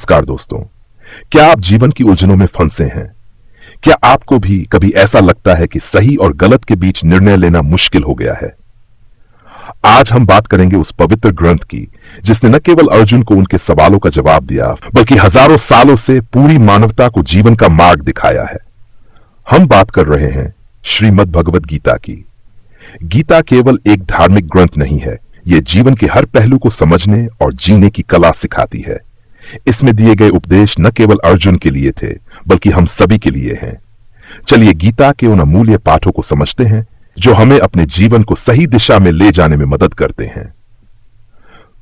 नमस्कार दोस्तों। क्या आप जीवन की उलझनों में फंसे हैं? क्या आपको भी कभी ऐसा लगता है कि सही और गलत के बीच निर्णय लेना मुश्किल हो गया है? आज हम बात करेंगे उस पवित्र ग्रंथ की जिसने न केवल अर्जुन को उनके सवालों का जवाब दिया बल्कि हजारों सालों से पूरी मानवता को जीवन का मार्ग दिखाया है। हम बात कर रहे हैं श्रीमद् भगवद गीता की। गीता केवल एक धार्मिक ग्रंथ नहीं है, यह जीवन के हर पहलू को समझने और जीने की कला सिखाती है। इसमें दिए गए उपदेश न केवल अर्जुन के लिए थे बल्कि हम सभी के लिए हैं। चलिए गीता के उन अमूल्य पाठों को समझते हैं जो हमें अपने जीवन को सही दिशा में ले जाने में मदद करते हैं।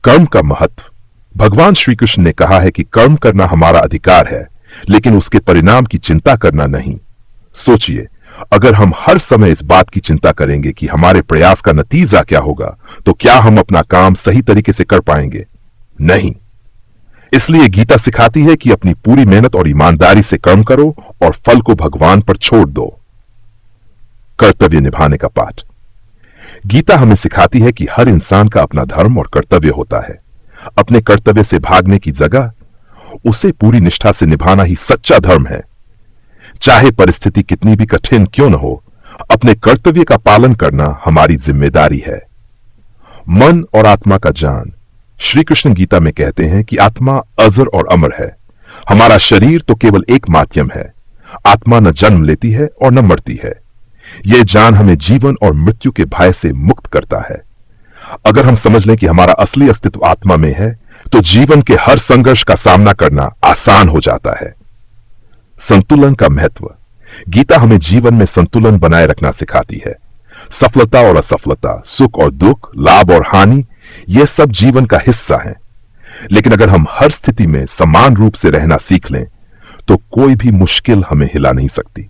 कर्म का महत्व। भगवान श्री कृष्ण ने कहा है कि कर्म करना हमारा अधिकार है, लेकिन उसके परिणाम की चिंता करना नहीं। सोचिए, अगर हम हर समय इस बात की चिंता करेंगे कि हमारे प्रयास का नतीजा क्या होगा, तो क्या हम अपना काम सही तरीके से कर पाएंगे? नहीं। इसलिए गीता सिखाती है कि अपनी पूरी मेहनत और ईमानदारी से कर्म करो और फल को भगवान पर छोड़ दो। कर्तव्य निभाने का पाठ। गीता हमें सिखाती है कि हर इंसान का अपना धर्म और कर्तव्य होता है। अपने कर्तव्य से भागने की जगह उसे पूरी निष्ठा से निभाना ही सच्चा धर्म है। चाहे परिस्थिति कितनी भी कठिन क्यों न हो, अपने कर्तव्य का पालन करना हमारी जिम्मेदारी है। मन और आत्मा का ज्ञान। श्री कृष्ण गीता में कहते हैं कि आत्मा अजर और अमर है। हमारा शरीर तो केवल एक माध्यम है। आत्मा न जन्म लेती है और न मरती है। यह ज्ञान हमें जीवन और मृत्यु के भय से मुक्त करता है। अगर हम समझ लें कि हमारा असली अस्तित्व आत्मा में है, तो जीवन के हर संघर्ष का सामना करना आसान हो जाता है। संतुलन का महत्व। गीता हमें जीवन में संतुलन बनाए रखना सिखाती है। सफलता और असफलता, सुख और दुख, लाभ और हानि, यह सब जीवन का हिस्सा है। लेकिन अगर हम हर स्थिति में समान रूप से रहना सीख लें, तो कोई भी मुश्किल हमें हिला नहीं सकती।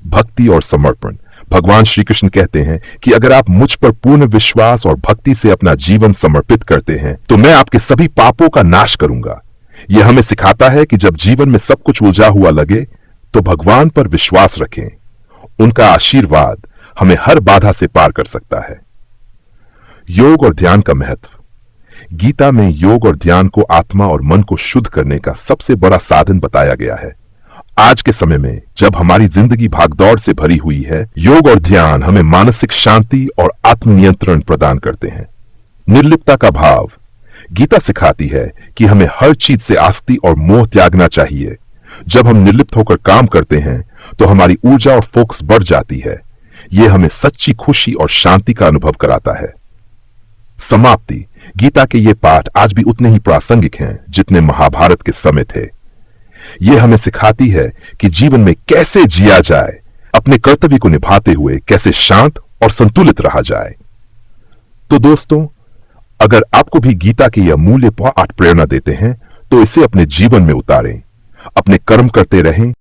भक्ति और समर्पण। भगवान श्री कृष्ण कहते हैं कि अगर आप मुझ पर पूर्ण विश्वास और भक्ति से अपना जीवन समर्पित करते हैं, तो मैं आपके सभी पापों का नाश करूंगा। यह हमें सिखाता है कि जब जीवन में सब कुछ उलझा हुआ लगे, तो भगवान पर विश्वास रखें। उनका आशीर्वाद हमें हर बाधा से पार कर सकता है। योग और ध्यान का महत्व। गीता में योग और ध्यान को आत्मा और मन को शुद्ध करने का सबसे बड़ा साधन बताया गया है। आज के समय में जब हमारी जिंदगी भागदौड़ से भरी हुई है, योग और ध्यान हमें मानसिक शांति और आत्मनियंत्रण प्रदान करते हैं। निर्लिप्तता का भाव। गीता सिखाती है कि हमें हर चीज से आसक्ति और मोह त्यागना चाहिए। जब हम निर्लिप्त होकर काम करते हैं, तो हमारी ऊर्जा और फोकस बढ़ जाती है। यह हमें सच्ची खुशी और शांति का अनुभव कराता है। समाप्ति। गीता के ये पाठ आज भी उतने ही प्रासंगिक हैं जितने महाभारत के समय थे। यह हमें सिखाती है कि जीवन में कैसे जिया जाए, अपने कर्तव्य को निभाते हुए कैसे शांत और संतुलित रहा जाए। तो दोस्तों, अगर आपको भी गीता के ये अमूल्य पाठ प्रेरणा देते हैं, तो इसे अपने जीवन में उतारें। अपने कर्म करते रहें